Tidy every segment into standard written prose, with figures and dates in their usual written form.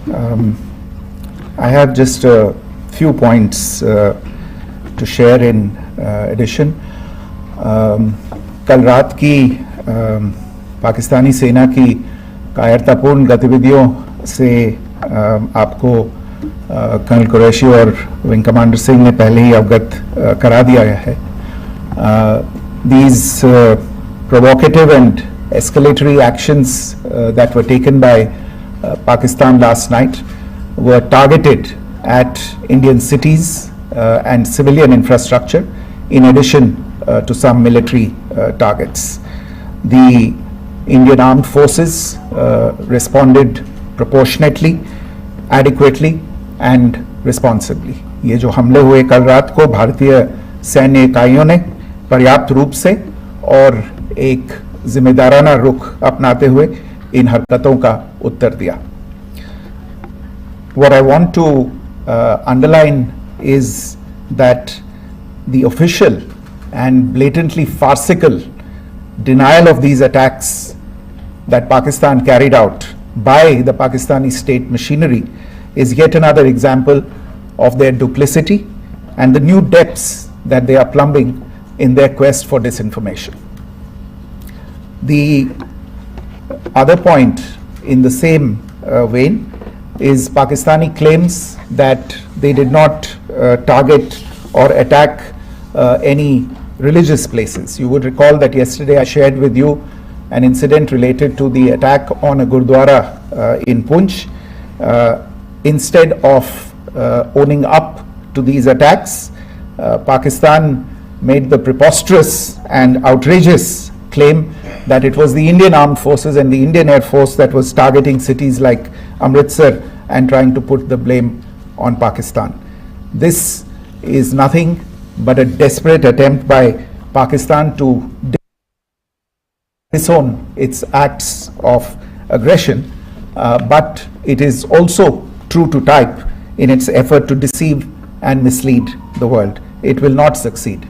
I have just a few points to share in addition. कल रात की पाकिस्तानी सेना की कायरतापूर्ण गतिविधियों से आपको कर्नल कुरैशी और विंग कमांडर सिंह ने पहले ही अवगत करा दिया है. These provocative and escalatory actions that were taken by Pakistan last night were targeted at Indian cities and civilian infrastructure, in addition to some military targets. The Indian armed forces responded proportionately, adequately and responsibly. ये जो हमले हुए कल रात को भारतीय सैन्य इकाइयों ने पर्याप्त रूप से और एक जिम्मेदाराना रुख अपनाते हुए इन हरकतों का उत्तर दिया. What I want to underline is that the official and blatantly farcical denial of these attacks that Pakistan carried out by the Pakistani state machinery is yet another example of their duplicity and the new depths that they are plumbing in their quest for disinformation. The other point in the same vein is Pakistani claims that they did not target or attack any religious places. You would recall that yesterday I shared with you an incident related to the attack on a Gurdwara in Poonch. Instead of owning up to these attacks, Pakistan made the preposterous and outrageous claim that it was the Indian Armed Forces and the Indian Air Force that was targeting cities like Amritsar and trying to put the blame on Pakistan. This is nothing but a desperate attempt by Pakistan to disown its acts of aggression, but it is also true to type in its effort to deceive and mislead the world. It will not succeed.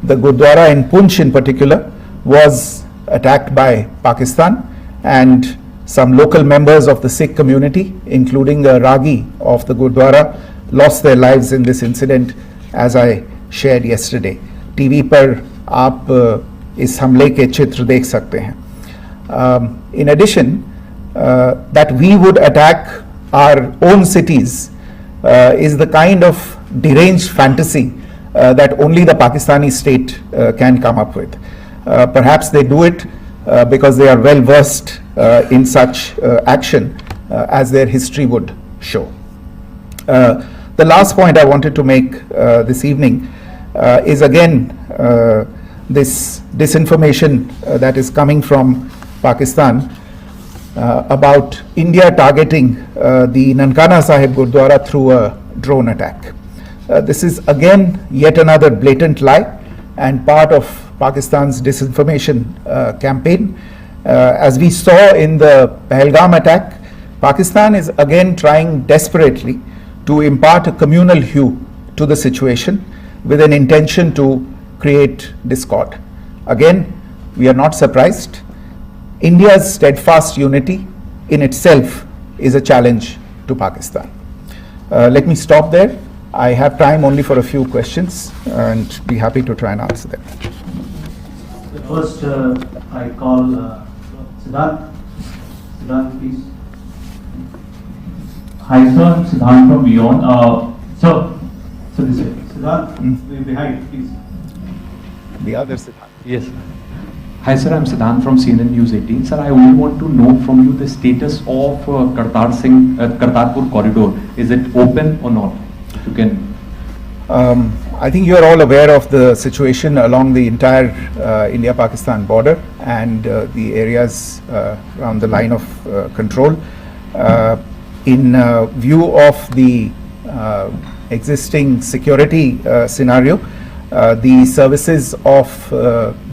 The Gurdwara in Poonch in particular was attacked by Pakistan, and some local members of the Sikh community, including the Ragi of the Gurdwara, lost their lives in this incident, as I shared yesterday. TV पर आप इस हमले के चित्र देख सकते हैं. In addition, that we would attack our own cities is the kind of deranged fantasy that only the Pakistani state can come up with. Perhaps they do it because they are well versed in such action, as their history would show. The last point I wanted to make this evening is again this disinformation that is coming from Pakistan about India targeting the Nankana Sahib Gurdwara through a drone attack. This is again yet another blatant lie and part of Pakistan's disinformation campaign. As we saw in the Pahalgam attack, Pakistan is again trying desperately to impart a communal hue to the situation with an intention to create discord. Again, we are not surprised. India's steadfast unity in itself is a challenge to Pakistan. Let me stop there. I have time only for a few questions and be happy to try and answer them. First, I call Siddharth. Siddharth, please. Hi, sir. I'm Siddharth from Beyond. So this way. Siddharth, behind, please. The other Siddharth. Yes. Hi, sir. I'm Siddharth from CNN News 18. Sir, I only want to know from you the status of Kartarpur corridor. Is it open or not? If you can. I think you are all aware of the situation along the entire India-Pakistan border and the areas around the line of control. In view of the existing security scenario, the services of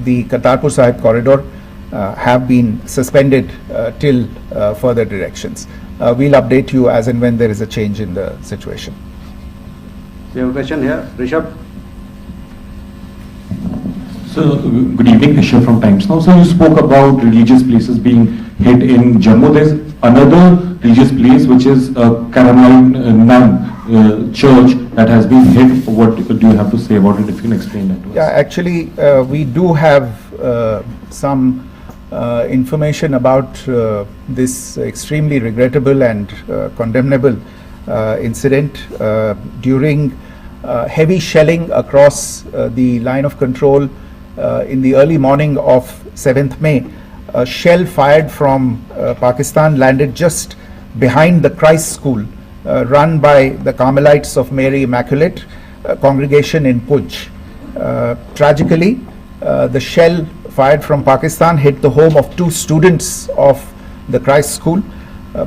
the Kartarpur Sahib corridor have been suspended till further directions. We'll update you as and when there is a change in the situation. We have a question here, Rishabh. So, good evening, Rishabh from Times Now. So, you spoke about religious places being hit in Jammu. There's another religious place, which is Carmelite nun church that has been hit. What do you have to say about it? If you can explain that to us. Yeah, actually, we do have some information about this extremely regrettable and condemnable incident during heavy shelling across the line of control in the early morning of 7th May. A shell fired from Pakistan landed just behind the Christ School run by the Carmelites of Mary Immaculate congregation in Puj. Tragically, the shell fired from Pakistan hit the home of 2 students of the Christ School.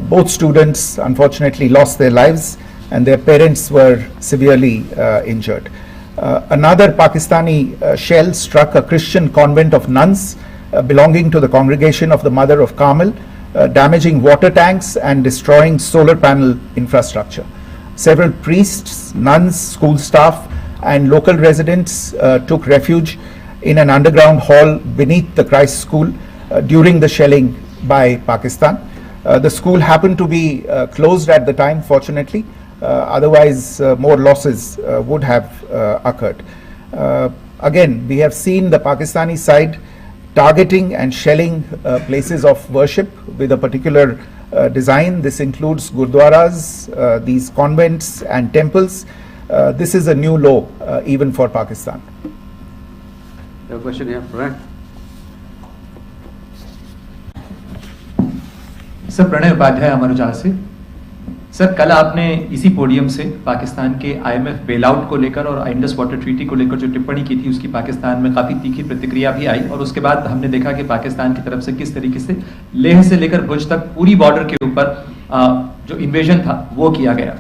Both students unfortunately lost their lives and their parents were severely injured. Another Pakistani shell struck a Christian convent of nuns belonging to the congregation of the Mother of Carmel, damaging water tanks and destroying solar panel infrastructure. Several priests, nuns, school staff and local residents took refuge in an underground hall beneath the Christ School during the shelling by Pakistan. The school happened to be closed at the time, fortunately. Otherwise, more losses would have occurred. Again, we have seen the Pakistani side targeting and shelling places of worship with a particular design. This includes gurdwaras, these convents and temples. This is a new low even for Pakistan. You have a question here, Pranay. Sir Pranay Upadhyay Amar Ujala से। Sir कल आपने इसी podium से पाकिस्तान के IMF bailout को लेकर और Indus water treaty को लेकर जो टिप्पणी की थी उसकी पाकिस्तान में काफ़ी तीखी प्रतिक्रिया भी आई और उसके बाद हमने देखा कि पाकिस्तान की तरफ से किस तरीके से लेह से लेकर भुज तक पूरी बॉर्डर के ऊपर जो इन्वेजन था वो किया गया।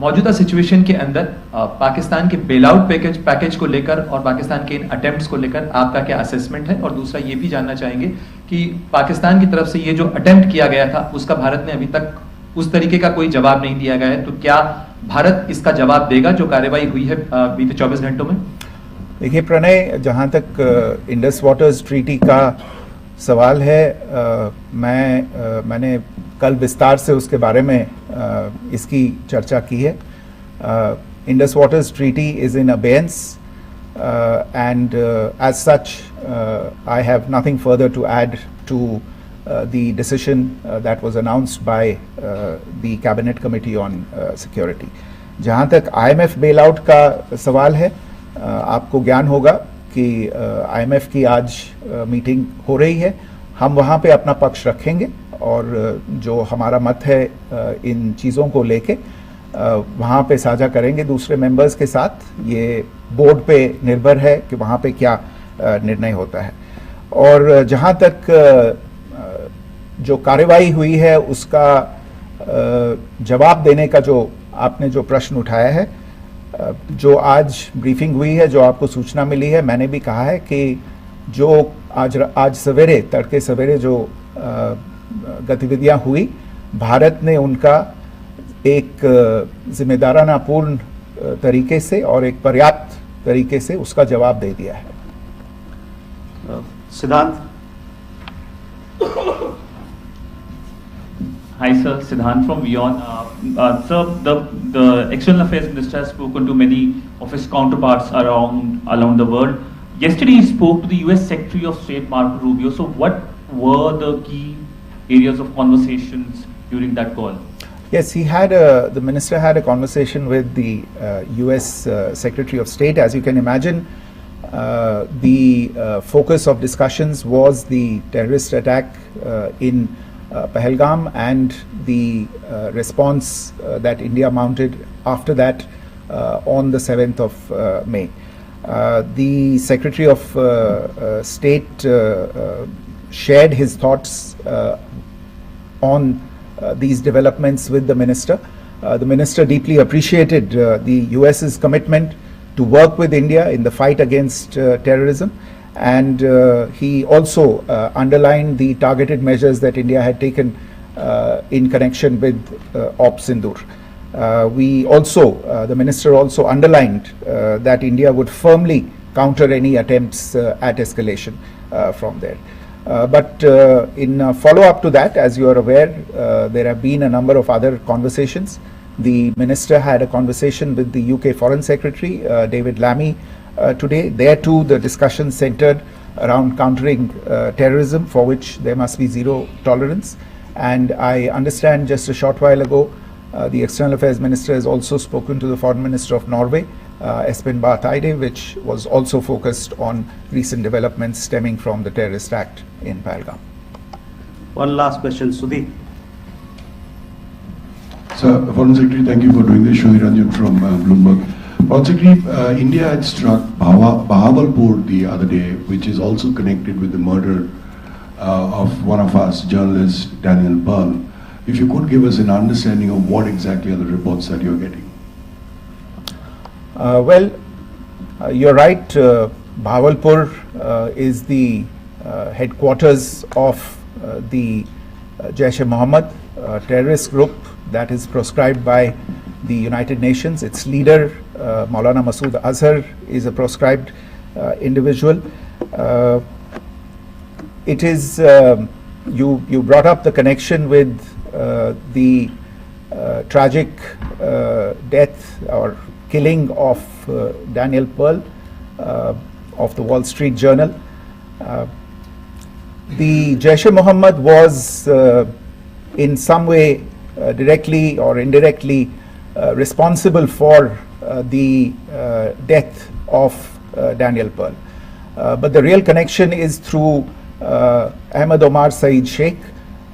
मौजूदा सिचुएशन के अंदर पाकिस्तान के बेलआउट पैकेज को लेकर और पाकिस्तान के इन अटेम्प्ट्स को लेकर आपका क्या असेसमेंट है? और दूसरा ये भी जानना चाहेंगे कि पाकिस्तान की तरफ से ये जो अटेम्प्ट किया गया था उसका भारत ने अभी तक उस तरीके का कोई जवाब नहीं दिया गया है, तो क्या भारत इसका जवाब देगा जो कार्रवाई हुई है बीते 24 घंटों में? देखिए प्रणय, जहाँ तक इंडस वाटर्स ट्रीटी का सवाल है, मैंने कल विस्तार से उसके बारे में इसकी चर्चा की है. Indus waters treaty is in abeyance and as such I have nothing further to add to the decision that was announced by the Cabinet Committee on Security. जहाँ तक IMF bailout का सवाल है, आपको ज्ञान होगा कि IMF की आज मीटिंग हो रही है. हम वहाँ पे अपना पक्ष रखेंगे और जो हमारा मत है इन चीज़ों को लेके वहाँ पे साझा करेंगे दूसरे मेंबर्स के साथ. ये बोर्ड पे निर्भर है कि वहाँ पे क्या निर्णय होता है. और जहाँ तक जो कार्रवाई हुई है उसका जवाब देने का जो आपने जो प्रश्न उठाया है, जो आज ब्रीफिंग हुई है, जो आपको सूचना मिली है, मैंने भी कहा है कि जो आज सवेरे तड़के सवेरे जो गतिविधियां हुई, भारत ने उनका एक जिम्मेदारानापूर्ण तरीके से और एक पर्याप्त तरीके से उसका जवाब दे दिया है. सिद्धांत. Hi sir, Siddhant from Vyomika. Sir, the External Affairs Minister has spoken to many of his counterparts around the world. Yesterday he spoke to the US Secretary of State Marco Rubio. So what were the key areas of conversations during that call? Yes, the minister had a conversation with the US Secretary of State. As you can imagine, the focus of discussions was the terrorist attack in Pahalgam and the response that India mounted after that on the 7th of May. The Secretary of State shared his thoughts on these developments with the minister. The minister deeply appreciated the US's commitment to work with India in the fight against terrorism, and he also underlined the targeted measures that India had taken in connection with Op Sindoor. The minister also underlined that India would firmly counter any attempts at escalation from there. But in follow-up to that, as you are aware, there have been a number of other conversations. The Minister had a conversation with the UK Foreign Secretary, David Lammy, today. There too, the discussion centered around countering terrorism, for which there must be zero tolerance. And I understand just a short while ago, the External Affairs Minister has also spoken to the Foreign Minister of Norway, Espen Barth Eide, which was also focused on recent developments stemming from the terrorist act in Pahalgam. One last question, Sudhi. Sir, Foreign Secretary, thank you for doing this. Sudhi Ranjan from Bloomberg. Foreign Secretary, India had struck Bahawalpur the other day, which is also connected with the murder of one of us, journalist Daniel Pearl. If you could give us an understanding of what exactly are the reports that you're getting. You're right. Bahawalpur is the headquarters of the Jaish-e-Mohammed terrorist group that is proscribed by the United Nations. Its leader, Maulana Masood Azhar, is a proscribed individual. It is, you brought up the connection with the tragic death or killing of Daniel Pearl of the Wall Street Journal. The Jaish-e-Mohammed was in some way directly or indirectly responsible for the death of Daniel Pearl. But the real connection is through Ahmed Omar Saeed Sheikh,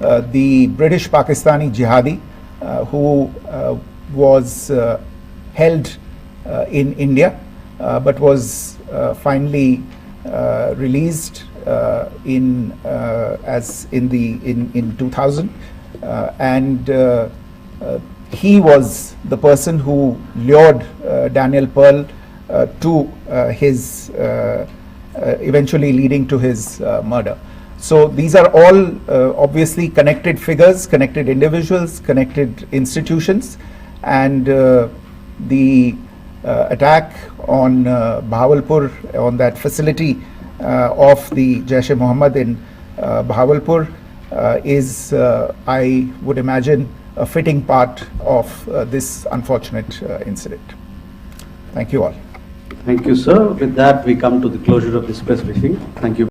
the British Pakistani jihadi who was held in India but was finally released in 2000, and he was the person who lured Daniel Pearl to his eventually leading to his murder. So these are all obviously connected figures, connected individuals, connected institutions, and the attack on Bahawalpur, on that facility of the Jaish-e-Mohammed in Bahawalpur is, I would imagine, a fitting part of this unfortunate incident. Thank you all. Thank you, sir. With that, we come to the closure of this press briefing. Thank you.